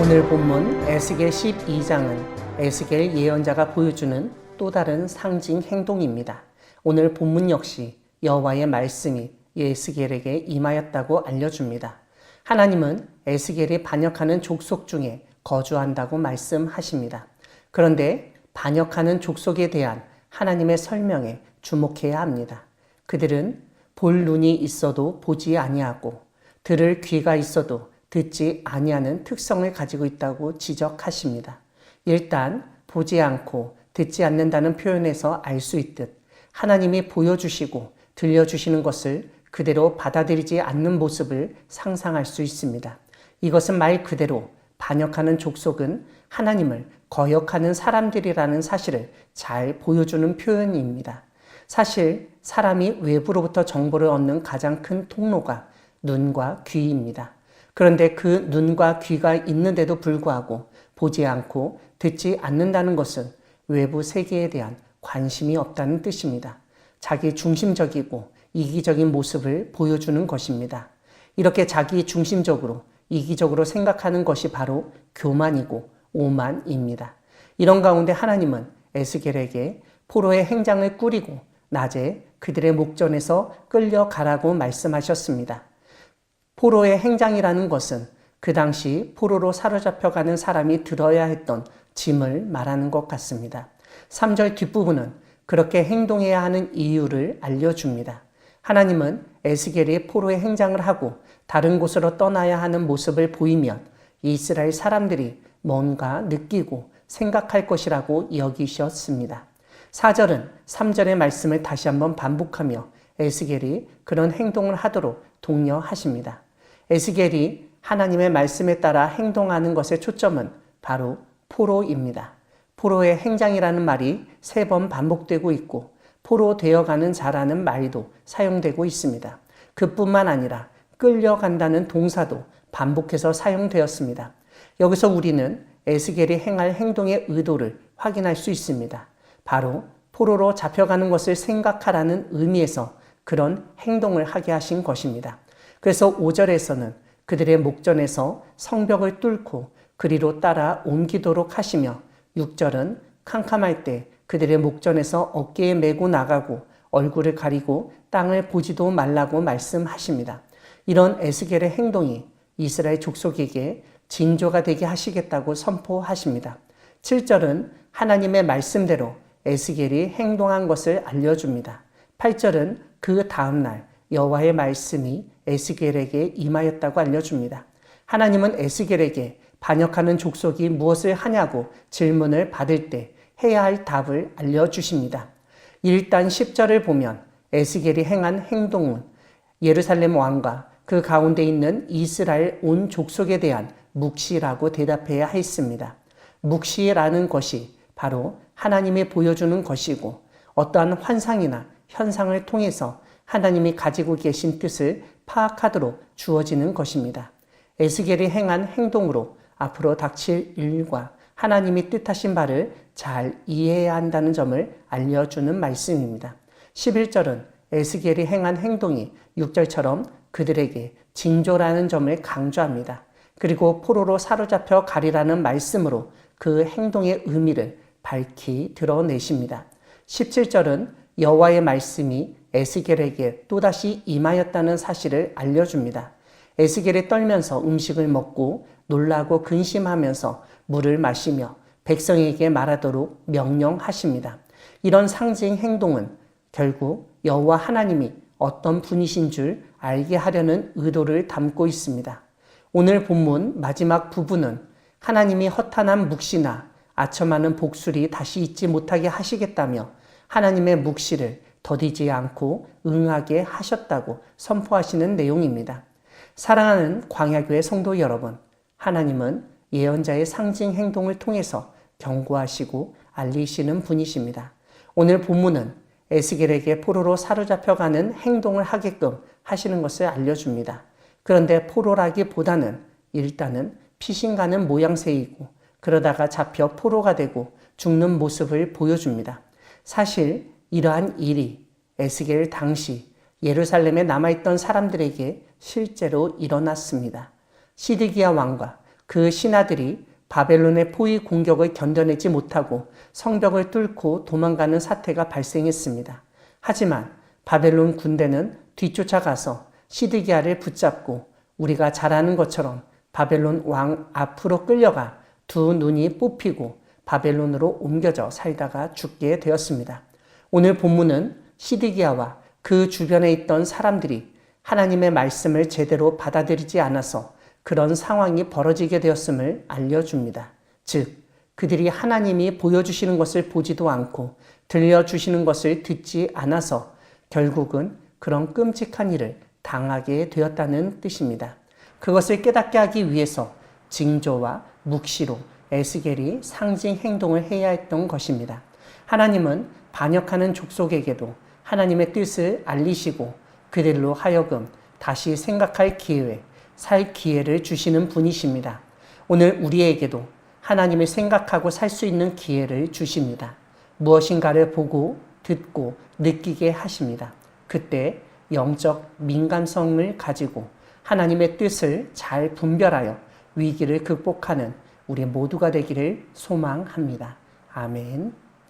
오늘 본문 에스겔 12장은 에스겔 예언자가 보여주는 또 다른 상징 행동입니다. 오늘 본문 역시 여호와의 말씀이 에스겔에게 임하였다고 알려줍니다. 하나님은 에스겔이 반역하는 족속 중에 거주한다고 말씀하십니다. 그런데 반역하는 족속에 대한 하나님의 설명에 주목해야 합니다. 그들은 볼 눈이 있어도 보지 아니하고 들을 귀가 있어도 듣지 아니하는 특성을 가지고 있다고 지적하십니다. 일단 보지 않고 듣지 않는다는 표현에서 알 수 있듯 하나님이 보여주시고 들려주시는 것을 그대로 받아들이지 않는 모습을 상상할 수 있습니다. 이것은 말 그대로 반역하는 족속은 하나님을 거역하는 사람들이라는 사실을 잘 보여주는 표현입니다. 사실 사람이 외부로부터 정보를 얻는 가장 큰 통로가 눈과 귀입니다. 그런데 그 눈과 귀가 있는데도 불구하고 보지 않고 듣지 않는다는 것은 외부 세계에 대한 관심이 없다는 뜻입니다. 자기 중심적이고 이기적인 모습을 보여주는 것입니다. 이렇게 자기 중심적으로 이기적으로 생각하는 것이 바로 교만이고 오만입니다. 이런 가운데 하나님은 에스겔에게 포로의 행장을 꾸리고 낮에 그들의 목전에서 끌려가라고 말씀하셨습니다. 포로의 행장이라는 것은 그 당시 포로로 사로잡혀가는 사람이 들어야 했던 짐을 말하는 것 같습니다. 3절 뒷부분은 그렇게 행동해야 하는 이유를 알려줍니다. 하나님은 에스겔이 포로의 행장을 하고 다른 곳으로 떠나야 하는 모습을 보이면 이스라엘 사람들이 뭔가 느끼고 생각할 것이라고 여기셨습니다. 4절은 3절의 말씀을 다시 한번 반복하며 에스겔이 그런 행동을 하도록 독려하십니다. 에스겔이 하나님의 말씀에 따라 행동하는 것의 초점은 바로 포로입니다. 포로의 행장이라는 말이 3번 반복되고 있고 포로 되어가는 자라는 말도 사용되고 있습니다. 그뿐만 아니라 끌려간다는 동사도 반복해서 사용되었습니다. 여기서 우리는 에스겔이 행할 행동의 의도를 확인할 수 있습니다. 바로 포로로 잡혀가는 것을 생각하라는 의미에서 그런 행동을 하게 하신 것입니다. 그래서 5절에서는 그들의 목전에서 성벽을 뚫고 그리로 따라 옮기도록 하시며 6절은 캄캄할 때 그들의 목전에서 어깨에 메고 나가고 얼굴을 가리고 땅을 보지도 말라고 말씀하십니다. 이런 에스겔의 행동이 이스라엘 족속에게 징조가 되게 하시겠다고 선포하십니다. 7절은 하나님의 말씀대로 에스겔이 행동한 것을 알려줍니다. 8절은 그 다음날 여호와의 말씀이 에스겔에게 임하였다고 알려줍니다. 하나님은 에스겔에게 반역하는 족속이 무엇을 하냐고 질문을 받을 때 해야 할 답을 알려주십니다. 일단 10절을 보면 에스겔이 행한 행동은 예루살렘 왕과 그 가운데 있는 이스라엘 온 족속에 대한 묵시라고 대답해야 했습니다. 묵시라는 것이 바로 하나님이 보여주는 것이고 어떠한 환상이나 현상을 통해서 하나님이 가지고 계신 뜻을 파악하도록 주어지는 것입니다. 에스겔이 행한 행동으로 앞으로 닥칠 일과 하나님이 뜻하신 바를 잘 이해해야 한다는 점을 알려주는 말씀입니다. 11절은 에스겔이 행한 행동이 6절처럼 그들에게 징조라는 점을 강조합니다. 그리고 포로로 사로잡혀 가리라는 말씀으로 그 행동의 의미를 밝히 드러내십니다. 17절은 여호와의 말씀이 에스겔에게 또다시 임하였다는 사실을 알려줍니다. 에스겔이 떨면서 음식을 먹고 놀라고 근심하면서 물을 마시며 백성에게 말하도록 명령하십니다. 이런 상징 행동은 결국 여호와 하나님이 어떤 분이신 줄 알게 하려는 의도를 담고 있습니다. 오늘 본문 마지막 부분은 하나님이 허탄한 묵시나 아첨하는 복술이 다시 있지 못하게 하시겠다며 하나님의 묵시를 더디지 않고 응하게 하셨다고 선포하시는 내용입니다. 사랑하는 광야교회 성도 여러분, 하나님은 예언자의 상징 행동을 통해서 경고하시고 알리시는 분이십니다. 오늘 본문은 에스겔에게 포로로 사로잡혀가는 행동을 하게끔 하시는 것을 알려줍니다. 그런데 포로라기보다는 일단은 피신가는 모양새이고 그러다가 잡혀 포로가 되고 죽는 모습을 보여줍니다. 사실 이러한 일이 에스겔 당시 예루살렘에 남아있던 사람들에게 실제로 일어났습니다. 시드기야 왕과 그 신하들이 바벨론의 포위 공격을 견뎌내지 못하고 성벽을 뚫고 도망가는 사태가 발생했습니다. 하지만 바벨론 군대는 뒤쫓아가서 시드기야를 붙잡고 우리가 잘 아는 것처럼 바벨론 왕 앞으로 끌려가 두 눈이 뽑히고 바벨론으로 옮겨져 살다가 죽게 되었습니다. 오늘 본문은 시드기야와 그 주변에 있던 사람들이 하나님의 말씀을 제대로 받아들이지 않아서 그런 상황이 벌어지게 되었음을 알려줍니다. 즉, 그들이 하나님이 보여주시는 것을 보지도 않고 들려주시는 것을 듣지 않아서 결국은 그런 끔찍한 일을 당하게 되었다는 뜻입니다. 그것을 깨닫게 하기 위해서 징조와 묵시로 에스겔이 상징 행동을 해야 했던 것입니다. 하나님은 반역하는 족속에게도 하나님의 뜻을 알리시고 그들로 하여금 다시 생각할 기회, 살 기회를 주시는 분이십니다. 오늘 우리에게도 하나님을 생각하고 살 수 있는 기회를 주십니다. 무엇인가를 보고 듣고 느끼게 하십니다. 그때 영적 민감성을 가지고 하나님의 뜻을 잘 분별하여 위기를 극복하는 우리 모두가 되기를 소망합니다. 아멘.